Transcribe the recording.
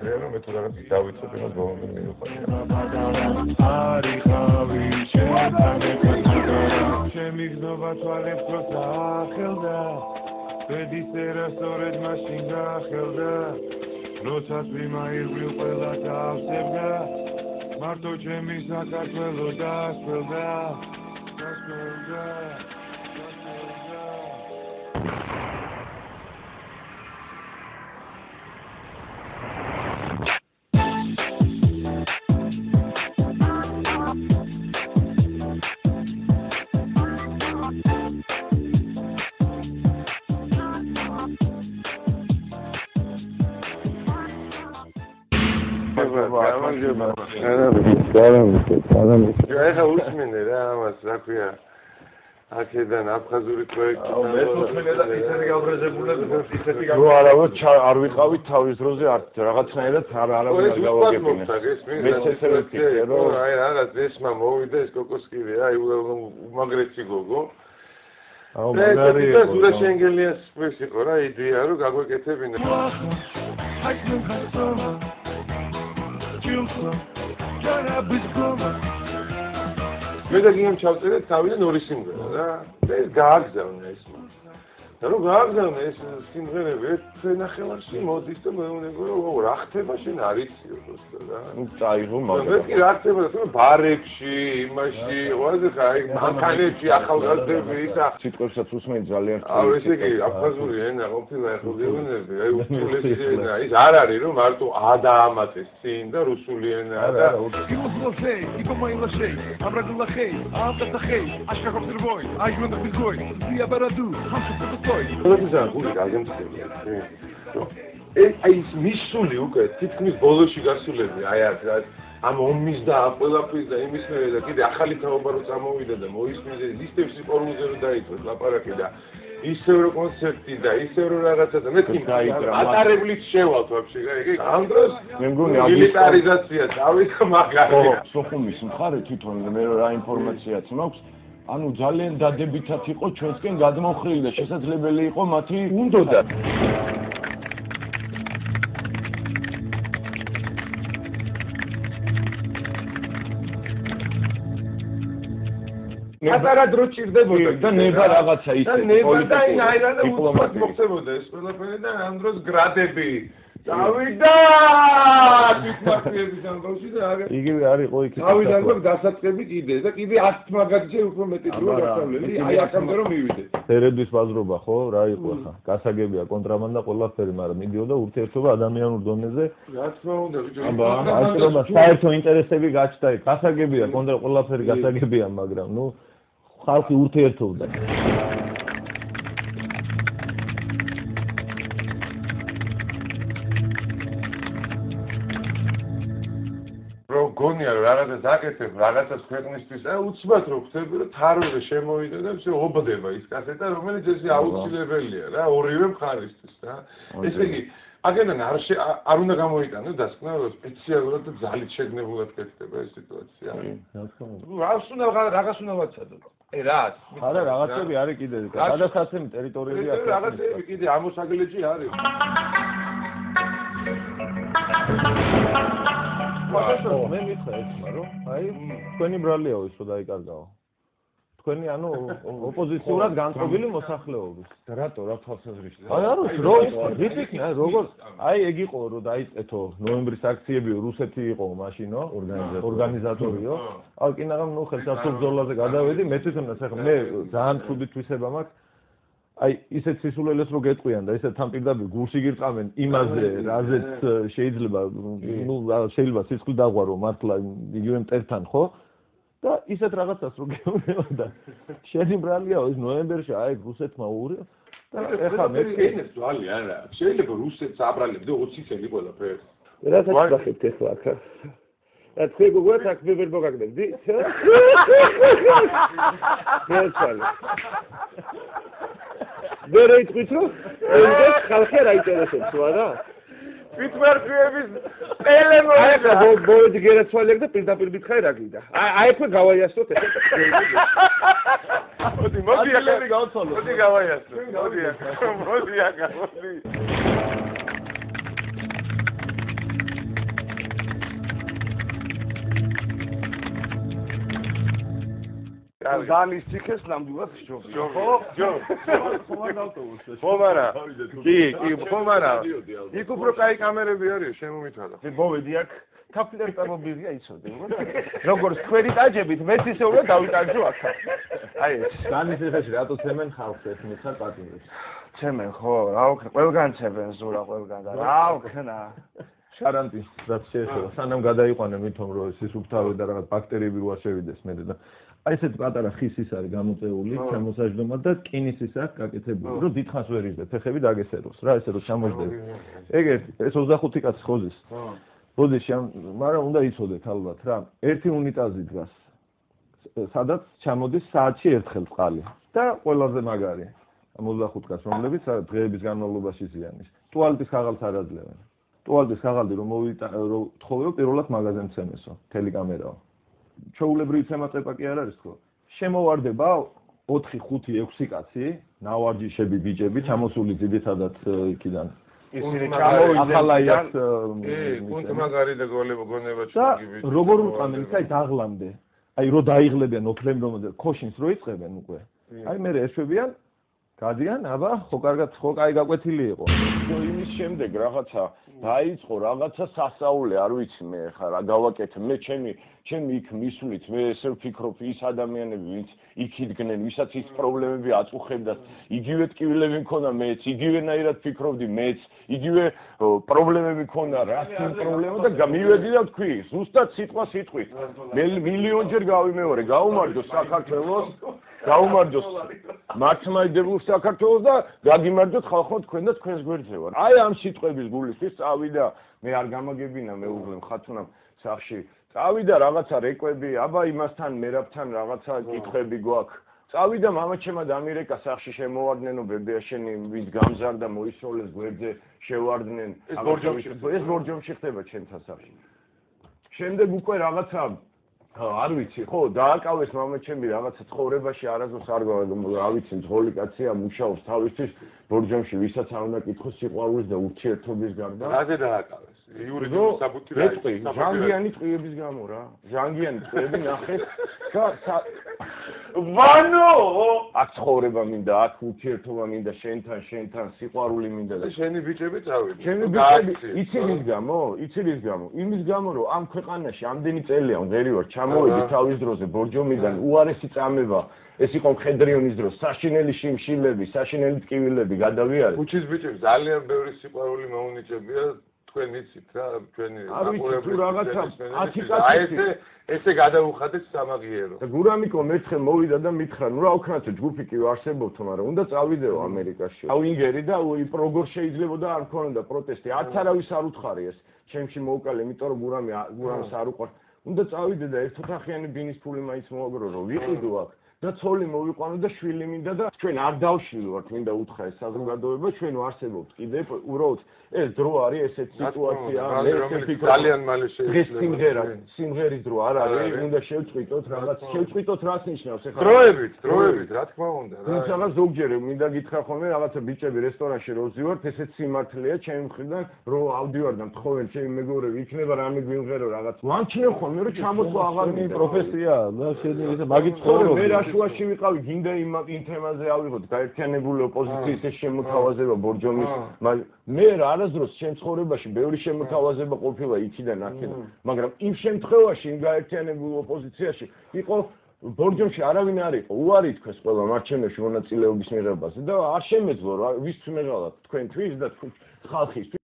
მე თუ რაღაც დავიცვებ იმას ბოლომდე მივიყვანია. ჩემი გზნობა თვალებს რო სახელდა ბედისერა სწორედ მაშინ გახელდა როცა თვიმა ირგვლივ ყველა დავსებდა მარტო ჩემი საქართველო დასწველდა ეხა უსმენე რა ამას რა ქვია აქედან აფხაზური პროექტი მე უსმენე და ისეთი გაბრაზებულები ისეთი ნუ არა არ ვიყავით თავის დროზე რაღაცნაირად არ გავაგებინე მე შეცდები რომ აი რაღაც ესმა მოვიდა ეს კოკოსკივი აი უმაგრესი გოგო აუ მაგარი და ზურა შენგელიას ეს იყო რა იდეა რომ გაგვეკეთებინა მე და გიამ ჩავწერე თავიდან ორი სიმღერა რა და ეს გააგზავნა ეს და რომ გააგზავნა ეს სიმღერები ერთ ნახევარში მოდის და მე უნებო რომ რა ხდება შენ არ იციო უბრალოდ რა ნუ წაიღო მაგრამ მე რა ხდება და ბარებში იმაში ვაზე ხაი მანქანებში ახალგაზრდები ისა სიტყვებსაც უსმენ ძალიან აუ ესე იგი აფხაზური ენა ყოფილა ეხოდიუნები აი უსულესი ენა ის არ არის რომ მარტო ადაამატეს წინ და რუსული ენაა და Илослей, и помайлашей, абрагулахей, автохей, ашкаховсервой, ажмандахбизгой, зиабараду, хамсусабасой. როდესაც გული გაგემწყებია აი ის მისული უკვე თითქმის ბოლოში გასულები აი ამ ომის და ყველაფრის და იმის მერე და კიდე ახალი თაობა რო წამოვიდა და მოისმინე ლისტებს სიყვარულზე რო დაიწყოს ლაპარაკი და ისევ რო კონცერტი და ისევ რო რაღაცა და მე ატარებლით შევალთ ვაფშე იგი ამ დროს მე მგონი მილიტარიზაცია დავიქ მაგარი სოხუმის მხარე თვითონ მე რა ინფორმაციაც მაქვს ანუ ძალიან დადებითად იყო ჩვენსკენ გადმოხრილი და შესაძლებელი იყო მათი უნდოდა ატარა დრო ჭირდებოდა და ნება რაღაცა ისე პოლიტიკური დიპლომატია მოხდებოდა ეს ყველაფერი და ამ დროს გრადები დავიდა თვითმართველობის ამბავში და იგივე არ იყო იქ დავიდან რომ დასაწყები კიდე და კიდე 10 მაგათზე უფრო მეტი დრო გასავლელი აი აქამდე რომ მივიდე ერედვის ბაზრობა ხო რა იყო ახლა გასაგებია კონტრაბანდა ყველაფერი მაგრამ მიდიოდა ურთიერთობა ადამიანურ დონეზე რა თქმა უნდა ბიჭო აბა საერთო ინტერესები გაჩნდა გასაგებია ყველაფერი გასაგებია მაგრამ ნუ ხალხი ურთიერთობდა გონია რომ რაღაცას აკეთებ, რაღაცას ქვეყნისთვის, აი უცბად რო ხდება, რომ თაროზე შემოვიდა და всё ობდება ის კასეტა, რომელიც ესე აუცილებელია რა, ორივე მხარისთვის რა. ესე იგი, აგენან არ უნდა გამოიტანო დასკვნა, რომ სპეციალურად და ძალით შეგნებულად ხდება ეს სიტუაცია. რაღაც უნდა ვაცადო. რას? არა, რაღაცები არის კიდე, გადასაცემი ტერიტორიები აქვს. რაღაცები კიდე ამოსაგლეჯი არის. მე მითხრა ეცმა რომ აი თქვენი ბრალიაო ის რომ დაიკარგაო თქვენი ანუ ოპოზიციურად განწყობილი მოსახლეობის და რატო რა თვალსაზრისით აი არ ვიცი რო ვიფიქრე აი როგორ აი ეგ იყო რომ დაიწყეთო ნოემბრის აქციები რუსეთი იყო მაშინო ორგანიზატორიო აი კინაღამ ნუ ხელსაწყო ბრძოლაზე გადავედი მე თვითონაც ახლა მე ძალიან ცუდი თვისება მაქვს აი ისეთ სისულელეს რო გეტყვიან და ისეთ თამპირდაბი გულში გირყავენ იმაზე რაზეც შეიძლება ნუ შეიძლება სისხლი დაღვარო მართლა იგივე მტერთან ხო და ისეთ რაღაცას რო გეუბნება და შენი ბრალიაო ეს ნოემბერში აი რუსეთმა უურია და ეხლა მე კენებს ძვალი არა შეიძლება რუსეთს აბრალებდე 20 წელი ყველაფერს რასაც გახებთ ეხლა აქ და თქვენ გუგლად აქ ვერ მოგაგდებდი ვერ იტყვით რომ ეს ხალხი არ აინტერესებს არა თვითმართველობის ტელემონა ბოდი გერაცვალებ და პირდაპირ მითხარი რა გინდა აი ხო გავაიასოთ ეს მოდი ახალი გავცვალოთ მოდი გავაიასოთ მოდი ახალი დალის ციხეს ნამდვილად სჯობს. ხო მარა კი ხო მარა იქ უფრო კაი კამერები არის შემომითავდა მოვედი აქ თაფლერ წარმობილია იცოდე როგორც თქვენი დაჯებით მეც ისე უნდა დავიტანჯო აქ აი ეს განის ეხაში რატო ცემენ ხალხს ეს მითხარ პატიმრებს ცემენ ხო რა ვქნა ყველგან ცემენ ზურა ყველგან და რა ვქნა შარანტის რაც შეეხება სანამ გადაიყვანე მithom რომ სისუფთავე და რაღაც ბაქტერიები როა შევიდეს მე და აი ესეთი პატარა ხისის არის გამოწეული ჩამოსაჯდომად და რკინის აქვს გაკეთებული რომ დიდხანს ვერ იზრდე ფეხები დაგესეროს რა ესე რომ ჩამოჯდები ეგ ეს 25 კაცის ხოზის ბოდიში მაგრამ უნდა იცოდეთ ალბათ რა ერთი უნიტაზი დგას სადაც ჩამოდის საათში ერთხელ წყალი და ყველაზე მაგარი 25 კაცს რომლებიც დღეების განმავლობაში ზიანის ტუალეტის ხაღალს არ აძლევენ ტუალეტის ხაღალდი რომ თხოვეო პირველად მაღაზიამ ცემესო მთელი კამერაო ჩაულებრივი ცემატება კი არ არის თქო შემოვარდება 4 5 6 კაცი ნავარჯიშები ბიჭები ჩამოსული ძირითადად იქიდან ისინი ჩამოვიდნენ კუნთი მაგარი და გონება და როგორ უყამენ ისე დაღლამდე აი რო დაიღლებიან ოქლემდომდე ქოშინს რო იწყებენ უკვე აი მე ეშვებიან გადიან აბა ხო კარგად ხო კაი გაკვეთილი იყო იმის შემდეგ რაღაცა დაიწყო რაღაცა სასაულე არ ვიცი მე ხა რა გავაკეთე მე ჩემი იქ მისვლით მე ესე ვფიქრობ ის ადამიანები ვინც იქ იდგნენ ვისაც ის პრობლემები აწუხებდათ იგივე ტკივილები მქონდა მეც იგივენაირად ფიქრობდი მეც იგივე პრობლემები მქონდა რა იმ პრობლემა და მივედი და ვთქვი ზუსტად სიტყვა სიტყვით მე მილიონჯერ გავიმეორე გაუმარჯოს საქართველოს გაუმარჯოს მართლმადიდებულ საქართველოს და გაგიმარჯოთ ხალხო თქვენ და თქვენს გვერდზე ვარ. აი ამ სიტყვების გულისთვის წავიდა მე არ გამაგებინა მეუღლე ხათუნამ სახში. წავიდა რაღაცა რეკვები, აბა იმასთან მერაბთან რაღაცა კითხვები გვაქვს. წავიდა მამაჩემა დამირეკა სახში შემოვარდნენო ბებიაშენი ვინც გამზარდა მოისროლეს გვერდზე შევარდნენ. ეს ბორჯომში ხდება ჩემთან სახში. შემდეგ უკვე რაღაცა არ ვიცი ხო დააკავეს მამაჩემი რაღაცა ცხოვრებაში არასდროს არ რა ვიცი ძღოლი კაცია მუშაობს თავისთვის ბორჯომში ვისაც არ უნდა კითხოს სიყვარულის და ურთიერთობის გარდა რაზე დააკავეს იურიდიული საბუთი რა არის ჟანგიანი ტყიების გამო რა ჟანგიანი ტყიები ნახეთ და ვანო აქ ცხოვრება მინდა აქ ურთიერთობა მინდა შენთან სიყვარული მინდა და შენი ბიჭები წავიდნენ ჩემი ბიჭები იცი რის გამო იმის გამო რომ ამ ქვეყანაში ამდენი წელია მღერი ვარ ჩამოვედი თავის დროზე ბორჯომიდან უარესი წამება ეს იყო მხედრიონის დროს საშინელი შიმშილები საშინელი ტკივილები გადავიარე ქუჩის ბიჭები ძალიან ბევრი სიყვარული მოუნიჭებია თქვენ იცით რა ჩვენი აყურებლის ესე გადაუხადეთ სამაღიერო და გურამიკო მეთხე მოვიდა და მითხრა ნუ რა ვქნათო ჯგუფი კი არსებობთ მაგრამ უნდა წავიდეო ამერიკაში ავინგერი და როგორ შეიძლებოდა არ ქონოდა პროტესტი არც არავის არ უთხარი ეს ჩემში მოვკალე იმიტომ რომ გურამს არ უყვარს უნდა წავიდე და ერთოთახიანი ბინის ფული მაინც მოვაგრო ვიყიდო აქ და ცოლი მოვიყვანო და შვილი მინდა და ჩვენ არ დავშილვართ მინდა უთხრა ეს საზოგადოება ჩვენ ვარსებობთ კიდევ უბრალოდ ეს დრო არის ესეთი სიტუაცია მე ვფიქრობ ძალიან მალე შეიძლება სიმღერის დრო არ არის უნდა შევწყვიტოთ რაღაც შევწყვიტოთ რას ნიშნავს ეხლა დროებით რა თქმა უნდა რა თუმცა ზოგჯერ მინდა გითხრა ხოლმე რაღაცა ბიჭები რესტორანში რო ზივართ ესეც სიმართლეა ჩემი მხრიდან რო ავდივარ და მთხოვენ ჩემი მეგობრები იქნება რამე გვიმღერო რაღაც ვამჩნევ ხოლმე რომ ჩამოსვა აღარ მინდა პროფესია და შენი ესე მაგით ცხოვრობ შუაში ვიყავი გინდა იმ თემაზე ავიღოთ გაერთიანებული ოპოზიციის ეს შემოთავაზება ბორჯომის მე არასდროს ჩემ ცხოვრებაში ბევრი შემოთავაზება ყოფილა იქიდან აქედან მაგრამ იმ შემთხვევაში იმ გაერთიანებულ ოპოზიციაში იყო ბორჯომში არავინ არ იყო უარი თქვეს ყველა მარჩენებში მონაწილეობის მიღებაზე და არ შემეძლო რა ვის მეღალათ თქვენთვის და ხალხისთვის